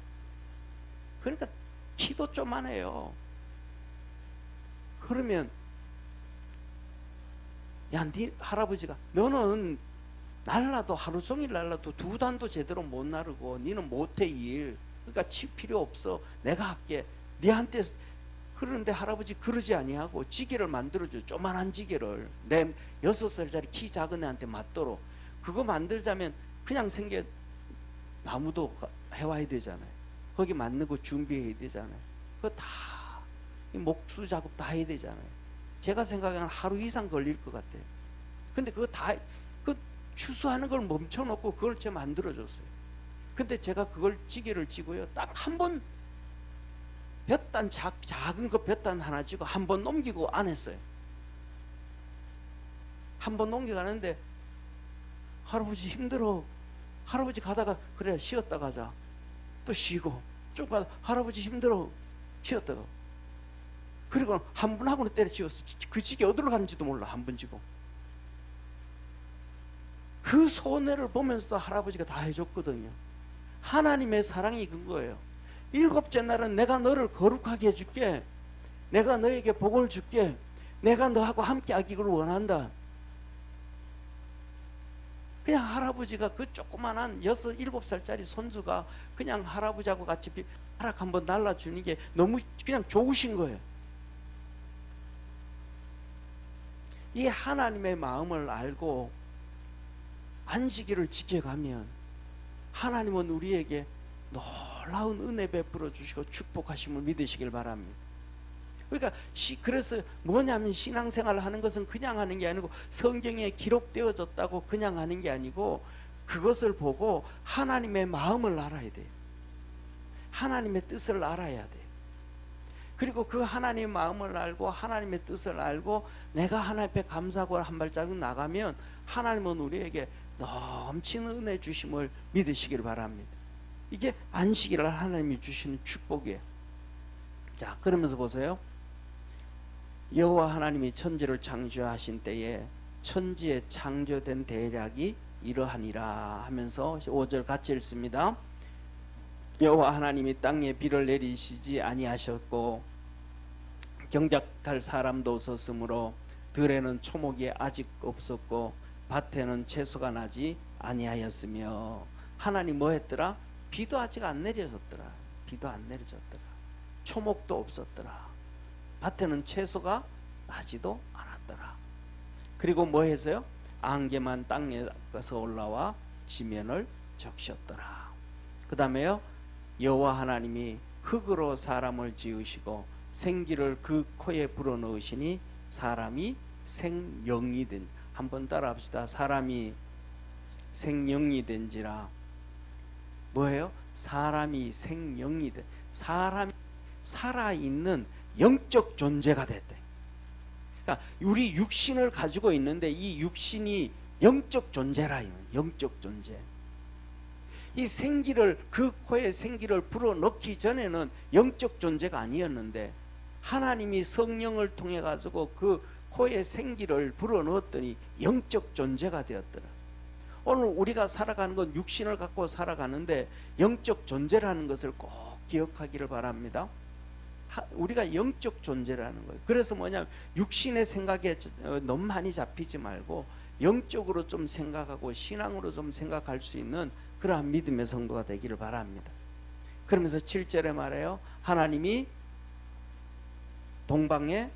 그러니까 키도 쪼만해요. 그러면 야, 네 할아버지가 너는 날라도 하루 종일 날라도 2단도 제대로 못 나르고 니는 못해 일. 그러니까 칠 필요 없어. 내가 할게. 니한테. 그러는데 할아버지 그러지 아니하고 지게를 만들어줘. 조만한 지게를 내 6살짜리 키 작은 애한테 맞도록. 그거 만들자면 그냥 생겨 나무도 해와야 되잖아요. 거기 맞는 거 준비해야 되잖아요. 그거 다 목수 작업 다 해야 되잖아요. 제가 생각하기엔 하루 이상 걸릴 것 같아요. 근데 그거 다 그 추수하는 걸 멈춰놓고 그걸 제가 만들어줬어요. 근데 제가 그걸 지게를 지고요, 딱 한 번 볕단 작은 거 볕단 하나 지고 한 번 넘기고 안 했어요. 한 번 넘겨가는데 할아버지 힘들어. 할아버지 가다가 그래 쉬었다 가자. 또 쉬고 좀 가다 할아버지 힘들어. 쉬었다가. 그리고 한 번 하고는 때려치웠어. 그 지게 어디로 가는지도 몰라. 한 번 지고. 그 손해를 보면서도 할아버지가 다 해줬거든요. 하나님의 사랑이 그거예요. 7째 날은 내가 너를 거룩하게 해줄게. 내가 너에게 복을 줄게. 내가 너하고 함께 하기를 원한다. 그냥 할아버지가 그 조그만한 6, 7살짜리 손주가 그냥 할아버지하고 같이 벼락 한번 날라주는 게 너무 그냥 좋으신 거예요. 이 하나님의 마음을 알고 안식일을 지켜가면 하나님은 우리에게 놀라운 은혜 베풀어 주시고 축복하심을 믿으시길 바랍니다. 그러니까 그래서 뭐냐면 신앙생활을 하는 것은 그냥 하는 게 아니고 성경에 기록되어졌다고 그냥 하는 게 아니고 그것을 보고 하나님의 마음을 알아야 돼요. 하나님의 뜻을 알아야 돼요. 그리고 그 하나님의 마음을 알고 하나님의 뜻을 알고 내가 하나님 앞에 감사하고 한 발자국 나가면 하나님은 우리에게 넘치는 은혜 주심을 믿으시길 바랍니다. 이게 안식일을 하나님이 주시는 축복이에요. 자, 그러면서 보세요. 여호와 하나님이 천지를 창조하신 때에 천지에 창조된 대략이 이러하니라 하면서 5절 같이 읽습니다. 여호와 하나님이 땅에 비를 내리시지 아니하셨고 경작할 사람도 없었으므로 들에는 초목이 아직 없었고 밭에는 채소가 나지 아니하였으며. 하나님 뭐 했더라? 비도 아직 안 내려졌더라. 비도 안 내려졌더라. 초목도 없었더라. 밭에는 채소가 나지도 않았더라. 그리고 뭐 했어요? 안개만 땅에서 올라와 지면을 적셨더라. 그 다음에요, 여호와 하나님이 흙으로 사람을 지으시고 생기를 그 코에 불어넣으시니 사람이 생영이 된. 한번 따라 합시다. 사람이 생영이 된지라. 뭐예요? 사람이 생영이 된. 사람이 살아있는 영적 존재가 됐대. 그러니까 우리 육신을 가지고 있는데 이 육신이 영적 존재라. 영적 존재. 이 생기를, 그 코에 생기를 불어넣기 전에는 영적 존재가 아니었는데 하나님이 성령을 통해 가지고 그 코에 생기를 불어넣었더니 영적 존재가 되었더라. 오늘 우리가 살아가는 건 육신을 갖고 살아가는데 영적 존재라는 것을 꼭 기억하기를 바랍니다. 우리가 영적 존재라는 거예요. 그래서 뭐냐면 육신의 생각에 너무 많이 잡히지 말고 영적으로 좀 생각하고 신앙으로 좀 생각할 수 있는 그러한 믿음의 성도가 되기를 바랍니다. 그러면서 7절에 말해요. 하나님이 동방에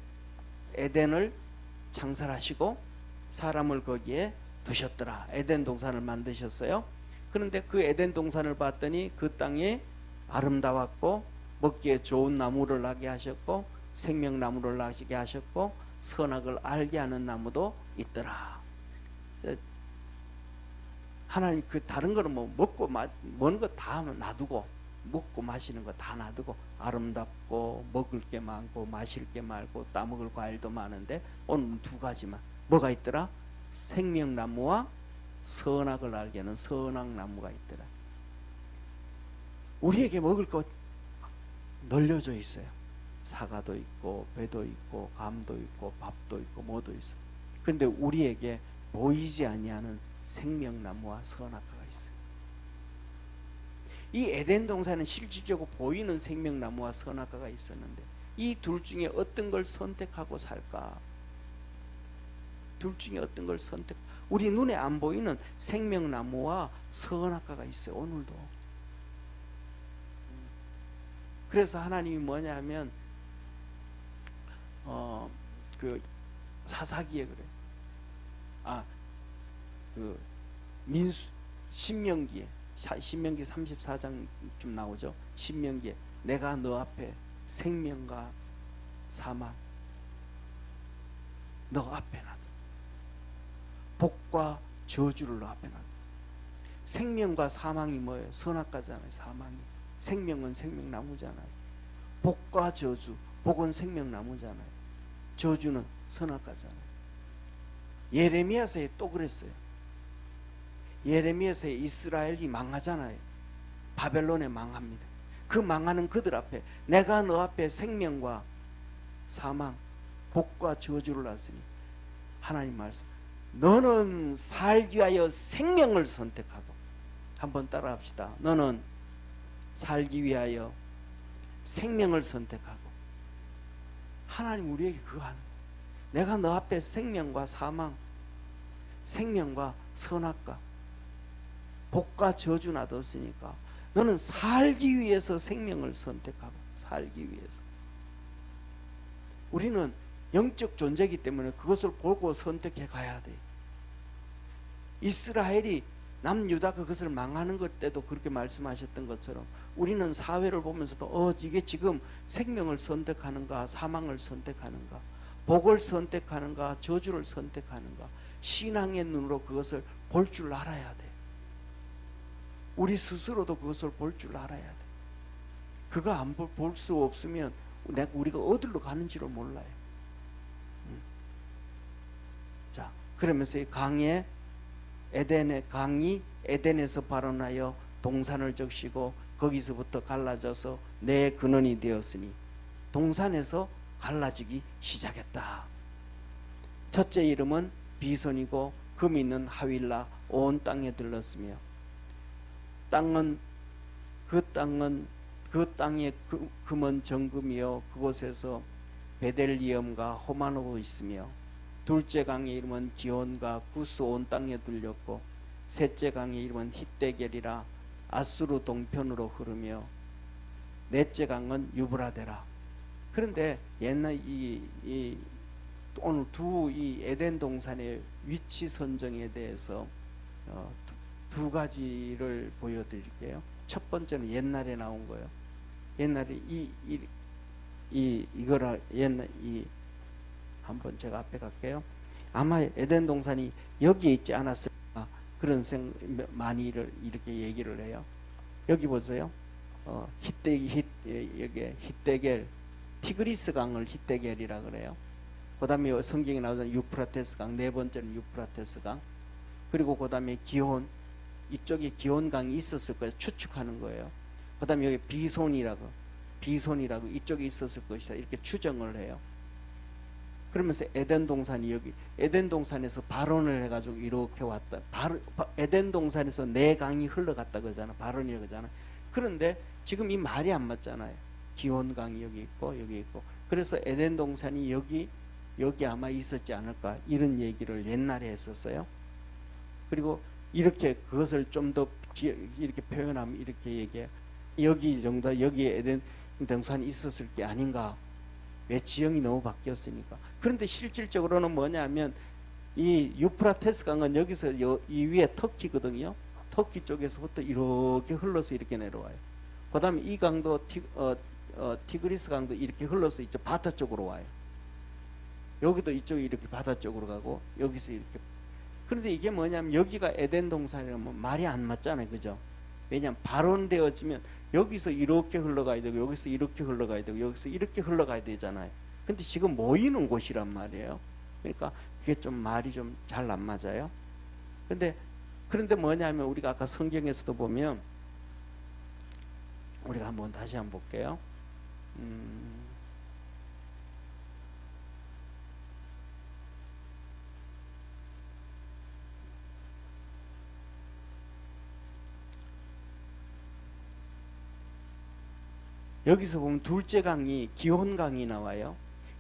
에덴을 창설하시고 사람을 거기에 두셨더라. 에덴 동산을 만드셨어요. 그런데 그 에덴 동산을 봤더니 그 땅이 아름다웠고 먹기에 좋은 나무를 나게 하셨고 생명나무를 나게 하셨고 선악을 알게 하는 나무도 있더라. 하나님 그 다른 거는 뭐 먹고 먹는 거 다 놔두고 먹고 마시는 거 다 놔두고 아름답고 먹을 게 많고 마실 게 많고 따먹을 과일도 많은데 오늘 두 가지만 뭐가 있더라? 생명나무와 선악을 알게 하는 선악나무가 있더라. 우리에게 먹을 것 널려져 있어요. 사과도 있고 배도 있고 감도 있고 밥도 있고 뭐도 있어. 그런데 우리에게 보이지 아니하는 생명나무와 선악과가 있어요. 이 에덴 동산은 실질적으로 보이는 생명나무와 선악과가 있었는데 이 둘 중에 어떤 걸 선택하고 살까? 둘 중에 어떤 걸 선택? 우리 눈에 안 보이는 생명나무와 선악과가 있어요. 오늘도. 그래서 하나님이 뭐냐면 그 사사기에 그래. 그 신명기에 34장쯤 나오죠. 신명기에 내가 너 앞에 생명과 사망 너 앞에 놔둬. 복과 저주를 너 앞에 놔둬. 생명과 사망이 뭐예요? 선악과잖아요. 사망이. 생명은 생명나무잖아요. 복과 저주. 복은 생명나무잖아요. 저주는 선악과잖아요. 예레미야서에 또 그랬어요. 예레미야서에 이스라엘이 망하잖아요. 바벨론에 망합니다. 그 망하는 그들 앞에 내가 너 앞에 생명과 사망, 복과 저주를 놨으니 하나님 말씀 너는 살기 위하여 생명을 선택하고 한번 따라합시다. 너는 살기 위하여 생명을 선택하고 하나님 우리에게 그거 하는 거예요. 내가 너 앞에 생명과 사망, 생명과 선악과 복과 저주 놔뒀으니까 너는 살기 위해서 생명을 선택하고 살기 위해서. 우리는 영적 존재이기 때문에 그것을 보고 선택해 가야 돼. 이스라엘이 남유다 그것을 망하는 것 때도 그렇게 말씀하셨던 것처럼 우리는 사회를 보면서도 이게 지금 생명을 선택하는가 사망을 선택하는가 복을 선택하는가 저주를 선택하는가 신앙의 눈으로 그것을 볼 줄 알아야 돼. 우리 스스로도 그것을 볼 줄 알아야 돼. 그거 안 볼 수 없으면 우리가 어디로 가는지를 몰라요. 자, 그러면서 이 강이 에덴에서 발원하여 동산을 적시고 거기서부터 갈라져서 내 근원이 되었으니 동산에서 갈라지기 시작했다. 첫째 이름은 비손이고 금 있는 하윌라 온 땅에 들렀으며 그 땅의 금은 정금이요 그곳에서 베델리엄과 호마노고 있으며 둘째 강의 이름은 기온과 구스 온 땅에 들렸고 셋째 강의 이름은 hit데겔이라 아수르 동편으로 흐르며 넷째 강은 유브라데라. 그런데 옛날 오늘 이 에덴 동산의 위치 선정에 대해서 두 가지를 보여드릴게요. 첫 번째는 옛날에 나온 거예요. 옛날에 한번 제가 앞에 갈게요. 아마 에덴 동산이 여기에 있지 않았을까 그런 많이 이렇게 얘기를 해요. 여기 보세요. hit데겔 티그리스 강을 hit데겔이라 그래요. 그다음에 성경에 나오는 유프라테스 강, 네 번째는 유프라테스 강. 그리고 그 다음에 기혼, 이쪽에 기혼강이 있었을 거예요. 추측하는 거예요. 그 다음에 여기 비손이라고 이쪽에 있었을 것이다. 이렇게 추정을 해요. 그러면서 에덴 동산이 여기, 에덴 동산에서 발원을 해가지고 이렇게 왔다. 에덴 동산에서 네 강이 흘러갔다 그러잖아. 발원이 그러잖아. 그런데 지금 이 말이 안 맞잖아요. 기혼강이 여기 있고 여기 있고. 그래서 에덴 동산이 여기 아마 있었지 않을까, 이런 얘기를 옛날에 했었어요. 그리고 이렇게 그것을 좀 더 이렇게 표현하면 이렇게 얘기해. 여기 정도, 여기에 에덴 동산이 있었을 게 아닌가. 왜 지형이 너무 바뀌었으니까. 그런데 실질적으로는 뭐냐면 이 유프라테스 강은 여기서 이 위에 터키거든요. 터키 쪽에서부터 이렇게 흘러서 이렇게 내려와요. 그 다음에 이 강도 티그리스 강도 이렇게 흘러서 이쪽 바다 쪽으로 와요. 여기도 이쪽이 이렇게 바다 쪽으로 가고 여기서 이렇게. 그런데 이게 뭐냐면 여기가 에덴 동산이라면 말이 안 맞잖아요. 그죠? 왜냐하면 발원되어지면 여기서 이렇게 흘러가야 되고 여기서 이렇게 흘러가야 되고 여기서 이렇게 흘러가야 되잖아요. 근데 지금 모이는 곳이란 말이에요. 그러니까 그게 좀 말이 좀 잘 안 맞아요. 그런데 뭐냐면 우리가 아까 성경에서도 보면 우리가 한번 다시 한번 볼게요. 여기서 보면 둘째 강이 기혼강이 나와요.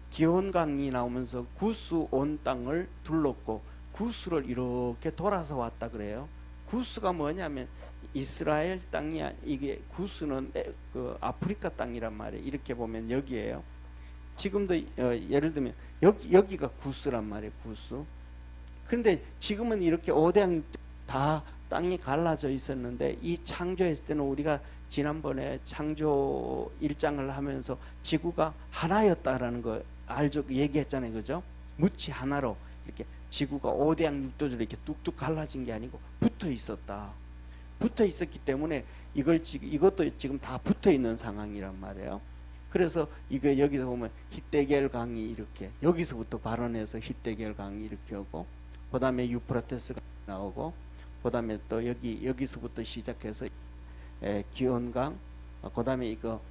기혼강이 나오면서 구스 온 땅을 둘렀고 구스를 이렇게 돌아서 왔다 그래요. 구스가 뭐냐면 이스라엘 땅이, 이게 구스는 그 아프리카 땅이란 말이에요. 이렇게 보면 여기에요. 지금도 예를 들면 여기가 구스란 말이에요. 구스. 그런데 지금은 이렇게 오대양 다 땅이 갈라져 있었는데 이 창조했을 때는 우리가 지난번에 창조 1장을 하면서 지구가 하나였다라는 거 알죠? 얘기했잖아요. 그죠? 무치 하나로 이렇게 지구가 5대양 6도주로 이렇게 뚝뚝 갈라진 게 아니고 붙어 있었다. 붙어 있었기 때문에 이것도 지금 다 붙어 있는 상황이란 말이에요. 그래서 이거 여기서 보면 히데겔 강이 이렇게 여기서부터 발원해서 히데겔 강이 이렇게 오고 그 다음에 유프라테스가 나오고 그 다음에 또 여기서부터 시작해서 기온강, 그 다음에 이거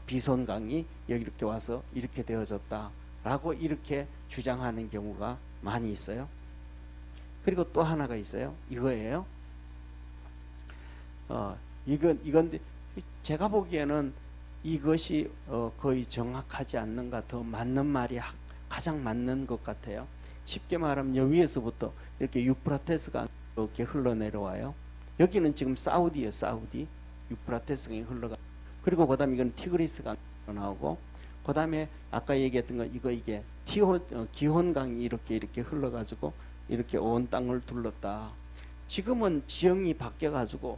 비손강이 여기 이렇게 와서 이렇게 되어졌다라고 이렇게 주장하는 경우가 많이 있어요. 그리고 또 하나가 있어요. 이거예요. 이건 제가 보기에는 이것이 거의 정확하지 않는가, 더 맞는 말이 가장 맞는 것 같아요. 쉽게 말하면 여기 위에서부터 이렇게 유프라테스가 이렇게 흘러내려와요. 여기는 지금 사우디예요. 사우디. 유프라테스강이 흘러가. 그리고 그 다음에 이건 티그리스강이 나오고 그 다음에 아까 얘기했던 거 이게 기혼강이 이렇게 흘러가지고 이렇게 온 땅을 둘렀다. 지금은 지형이 바뀌어가지고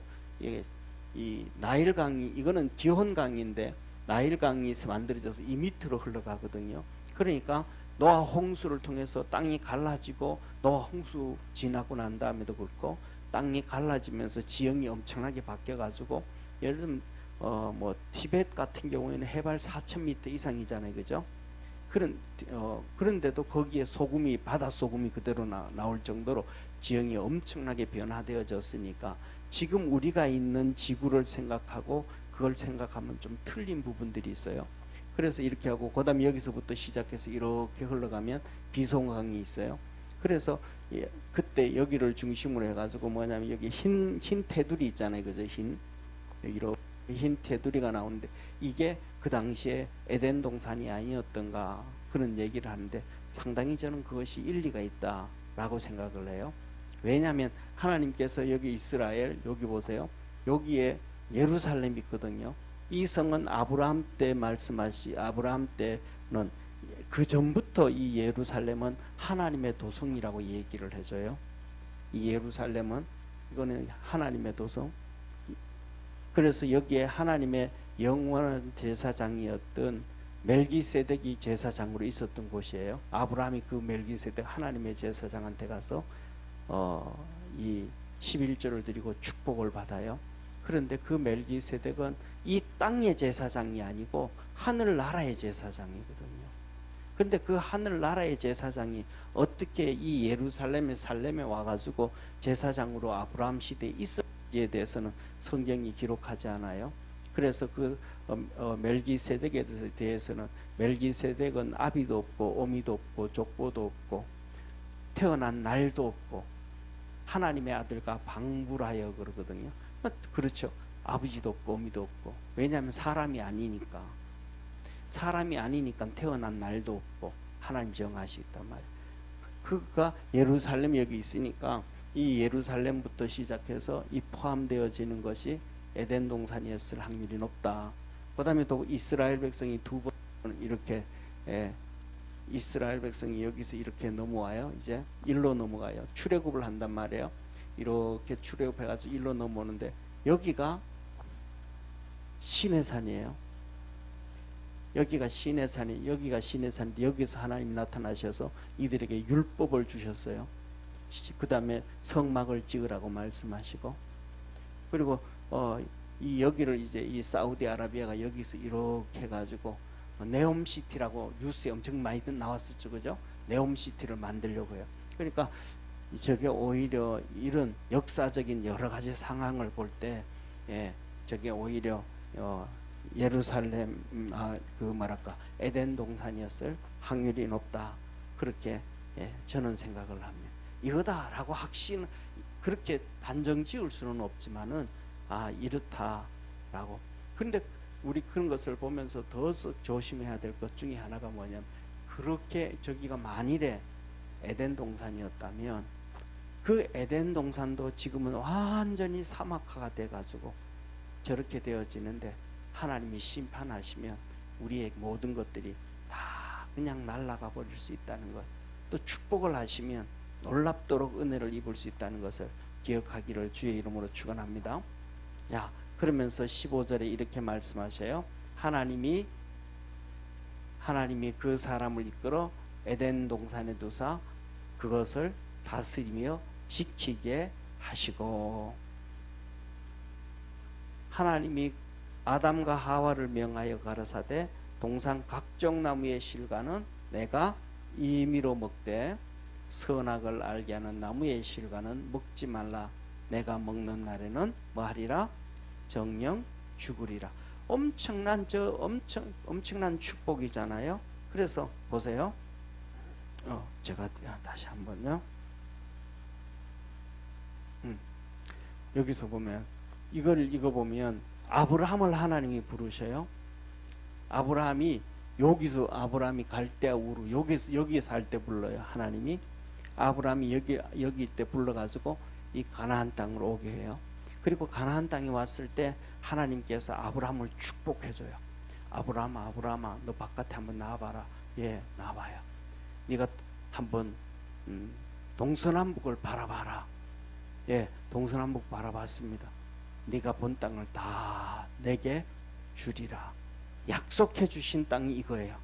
이 나일강이, 이거는 기혼강인데 나일강이 만들어져서 이 밑으로 흘러가거든요. 그러니까 노아 홍수를 통해서 땅이 갈라지고 노아 홍수 지나고 난 다음에도 그렇고 땅이 갈라지면서 지형이 엄청나게 바뀌어가지고 예를 들면 뭐 티벳 같은 경우에는 해발 4,000m 이상이잖아요. 그죠? 그런데도 거기에 바다 소금이 그대로 나올 정도로 지형이 엄청나게 변화되어졌으니까 지금 우리가 있는 지구를 생각하고 그걸 생각하면 좀 틀린 부분들이 있어요. 그래서 이렇게 하고 그 다음에 여기서부터 시작해서 이렇게 흘러가면 비송강이 있어요. 그래서 그때 여기를 중심으로 해가지고 뭐냐면 여기 흰 테두리 있잖아요. 그죠? 여기로 흰 테두리가 나오는데 이게 그 당시에 에덴 동산이 아니었던가 그런 얘기를 하는데 상당히 저는 그것이 일리가 있다라고 생각을 해요. 왜냐하면 하나님께서 여기 이스라엘, 여기 보세요. 여기에 예루살렘이 있거든요. 이 성은 아브라함 때 아브라함 때는 그 전부터 이 예루살렘은 하나님의 도성이라고 얘기를 해줘요. 이 예루살렘은 이거는 하나님의 도성. 그래서 여기에 하나님의 영원한 제사장이었던 멜기세덱이 제사장으로 있었던 곳이에요. 아브라함이 그 멜기세덱 하나님의 제사장한테 가서 이 11조를 드리고 축복을 받아요. 그런데 그 멜기세덱은 이 땅의 제사장이 아니고 하늘나라의 제사장이거든요. 그런데 그 하늘나라의 제사장이 어떻게 이 예루살렘의 살렘에 와가지고 제사장으로 아브라함 시대에 있었지에 대해서는 성경이 기록하지 않아요. 그래서 그 멜기세덱에 대해서는 멜기세덱은 아비도 없고 어미도 없고 족보도 없고 태어난 날도 없고 하나님의 아들과 방불하여 그러거든요. 그렇죠. 아버지도 없고 어미도 없고. 왜냐하면 사람이 아니니까. 사람이 아니니까 태어난 날도 없고 하나님 정하시겠단 말이에요. 그가 예루살렘 여기 있으니까 이 예루살렘부터 시작해서 이 포함되어지는 것이 에덴 동산이었을 확률이 높다. 그 다음에 또 이스라엘 백성이 두 번 이렇게 이스라엘 백성이 여기서 이렇게 넘어와요. 이제 일로 넘어가요. 출애굽을 한단 말이에요. 이렇게 출애굽해가지고 일로 넘어오는데 여기가 시내산이에요. 여기가 시내산이, 여기가 시내산인데 여기서 하나님이 나타나셔서 이들에게 율법을 주셨어요. 그 다음에 성막을 찍으라고 말씀하시고, 그리고 이 여기를 이제 이 사우디아라비아가 여기서 이렇게 해가지고 네옴시티라고 뉴스에 엄청 많이 나왔었죠, 그죠? 네옴시티를 만들려고 해요. 그러니까 저게 오히려 이런 역사적인 여러 가지 상황을 볼 때, 저게 오히려 예루살렘 그 뭐랄까 에덴 동산이었을 확률이 높다. 그렇게 저는 생각을 합니다. 이거다라고 확신 그렇게 단정 지을 수는 없지만은 이렇다라고. 근데 우리 그런 것을 보면서 더 조심해야 될 것 중에 하나가 뭐냐면, 그렇게 저기가 만일에 에덴 동산이었다면 그 에덴 동산도 지금은 완전히 사막화가 돼 가지고 저렇게 되어지는데, 하나님이 심판하시면 우리의 모든 것들이 다 그냥 날아가 버릴 수 있다는 것, 또 축복을 하시면 놀랍도록 은혜를 입을 수 있다는 것을 기억하기를 주의 이름으로 축원합니다. 자, 그러면서 15절에 이렇게 말씀하셔요. 하나님이 그 사람을 이끌어 에덴 동산에 두사 그것을 다스리며 지키게 하시고, 하나님이 아담과 하와를 명하여 가라사대 동산 각종 나무의 실과는 내가 임의로 먹되 선악을 알게 하는 나무의 실과는 먹지 말라. 내가 먹는 날에는 뭐하리라? 정령 죽으리라. 엄청난 축복이잖아요. 그래서 보세요. 제가 다시 한번요. 여기서 보면 이거 보면 아브라함을 하나님이 부르셔요. 아브라함이 갈대아 우르 여기에 살 때 불러요. 하나님이 아브라함이 여기 때 불러가지고 이 가나안 땅으로 오게 해요. 그리고 가나안 땅에 왔을 때 하나님께서 아브라함을 축복해줘요. 아브라함아, 너 바깥에 한번 나와봐라. 예, 나와봐요. 네가 한번 동서남북을 바라봐라. 예, 동서남북 바라봤습니다. 네가 본 땅을 다 내게 주리라. 약속해 주신 땅이 이거예요.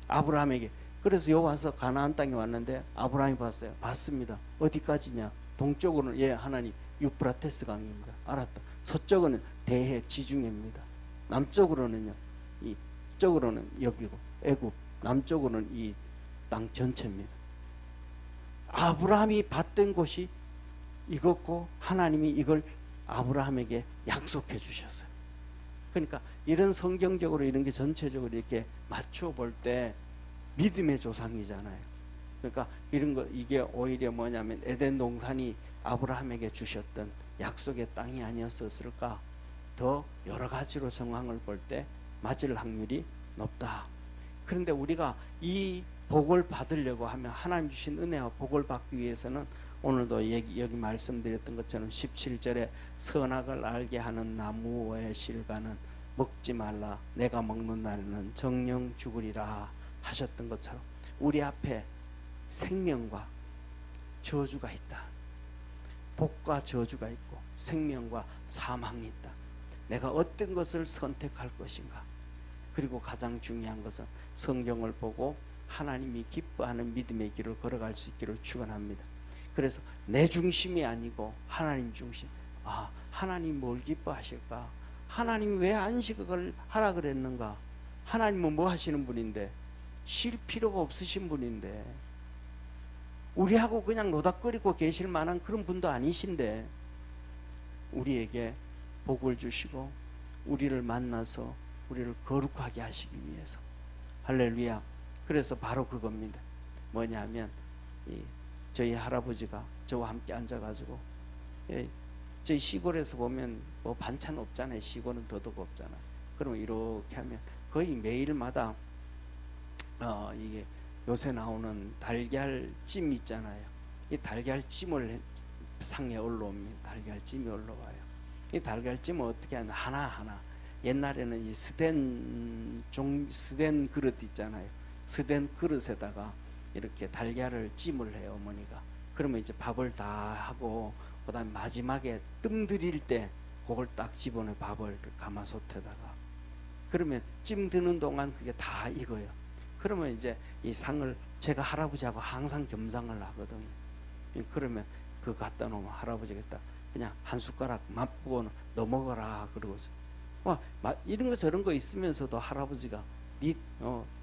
아브라함에게. 그래서 여기 와서 가나안 땅에 왔는데 아브라함이 봤어요. 봤습니다. 어디까지냐? 동쪽으로는 하나님 유프라테스 강입니다. 알았다. 서쪽은 대해 지중해입니다. 남쪽으로는요. 이쪽으로는 여기고 애굽, 남쪽으로는 이 땅 전체입니다. 아브라함이 봤던 곳이 이것고 하나님이 이걸 아브라함에게 약속해 주셨어요. 그러니까 이런 성경적으로 이런 게 전체적으로 이렇게 맞춰 볼 때 믿음의 조상이잖아요. 그러니까 이게 오히려 뭐냐면 에덴 동산이 아브라함에게 주셨던 약속의 땅이 아니었을까? 더 여러 가지로 정황을 볼 때 맞을 확률이 높다. 그런데 우리가 이 복을 받으려고 하면, 하나님 주신 은혜와 복을 받기 위해서는 오늘도 여기 말씀드렸던 것처럼 17절에 선악을 알게 하는 나무의 실과는 먹지 말라. 내가 먹는 날에는 정령 죽으리라 하셨던 것처럼 우리 앞에 생명과 저주가 있다. 복과 저주가 있고 생명과 사망이 있다. 내가 어떤 것을 선택할 것인가. 그리고 가장 중요한 것은 성경을 보고 하나님이 기뻐하는 믿음의 길을 걸어갈 수 있기를 축원합니다. 그래서 내 중심이 아니고 하나님 중심. 하나님 뭘 기뻐하실까? 하나님 왜 안식을 하라 그랬는가? 하나님은 뭐 하시는 분인데? 쉴 필요가 없으신 분인데, 우리하고 그냥 노닥거리고 계실 만한 그런 분도 아니신데 우리에게 복을 주시고 우리를 만나서 우리를 거룩하게 하시기 위해서. 할렐루야. 그래서 바로 그겁니다. 뭐냐면 저희 할아버지가 저와 함께 앉아가지고, 저희 시골에서 보면 뭐 반찬 없잖아요. 시골은 더더욱 없잖아요. 그러면 이렇게 하면 거의 매일마다 이게 요새 나오는 달걀찜 있잖아요. 이 달걀찜을 상에 올라옵니다. 달걀찜이 올라와요. 이 달걀찜을 어떻게 하냐, 하나하나. 옛날에는 이 스텐 그릇 있잖아요. 스텐 그릇에다가 이렇게 달걀을 찜을 해요, 어머니가. 그러면 이제 밥을 다 하고 그 다음에 마지막에 뜸 들일 때 그걸 딱 집어넣어, 밥을 가마솥에다가. 그러면 찜 드는 동안 그게 다 익어요. 그러면 이제 이 상을 제가 할아버지하고 항상 겸상을 하거든요. 그러면 그거 갖다 놓으면 할아버지가 딱 그냥 한 숟가락 맛보고 너 먹어라 그러고서, 이런 거 저런 거 있으면서도 할아버지가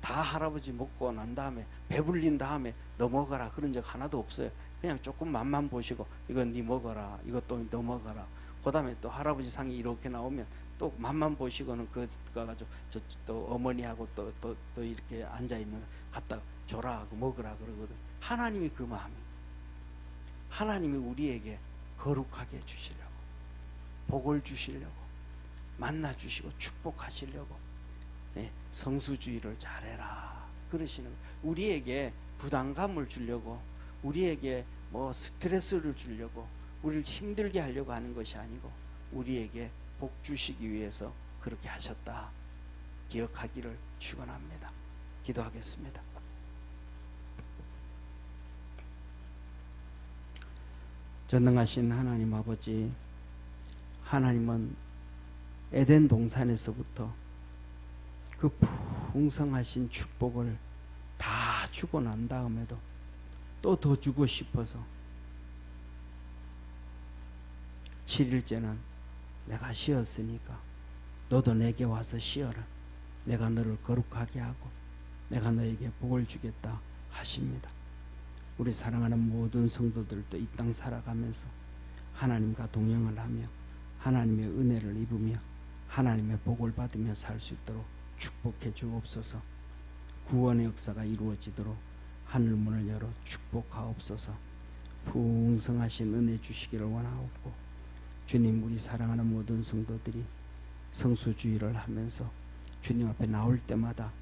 다 할아버지 먹고 난 다음에 배불린 다음에 너 먹어라 그런 적 하나도 없어요. 그냥 조금 맛만 보시고 이건 네 먹어라, 이것도 너 먹어라. 그 다음에 또 할아버지 상이 이렇게 나오면 또 맛만 보시고는 그거 가지고 또 어머니하고 또 이렇게 앉아 있는 갖다 줘라 하고 먹으라 그러거든. 하나님이 그 마음이, 하나님이 우리에게 거룩하게 해주시려고, 복을 주시려고, 만나 주시고 축복하시려고, 성수주의를 잘해라 그러시는, 우리에게 부담감을 주려고, 우리에게 뭐 스트레스를 주려고, 우리를 힘들게 하려고 하는 것이 아니고 우리에게 복 주시기 위해서 그렇게 하셨다 기억하기를 축원합니다. 기도하겠습니다. 전능하신 하나님 아버지, 하나님은 에덴 동산에서부터 그 풍성하신 축복을 다 주고 난 다음에도 또 더 주고 싶어서 7일째는 내가 쉬었으니까 너도 내게 와서 쉬어라. 내가 너를 거룩하게 하고 내가 너에게 복을 주겠다 하십니다. 우리 사랑하는 모든 성도들도 이 땅 살아가면서 하나님과 동행을 하며 하나님의 은혜를 입으며 하나님의 복을 받으며 살 수 있도록 축복해 주옵소서. 구원의 역사가 이루어지도록 하늘문을 열어 축복하옵소서. 풍성하신 은혜 주시기를 원하옵고, 주님, 우리 사랑하는 모든 성도들이 성수주의를 하면서 주님 앞에 나올 때마다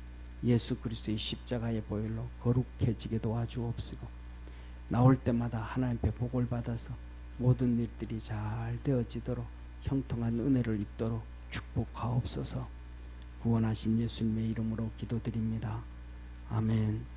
예수 그리스도의 십자가의 보혈로 거룩해지게 도와주옵시고, 나올 때마다 하나님 앞에 복을 받아서 모든 일들이 잘 되어지도록 형통한 은혜를 입도록 축복하옵소서. 구원하신 예수님의 이름으로 기도드립니다. 아멘.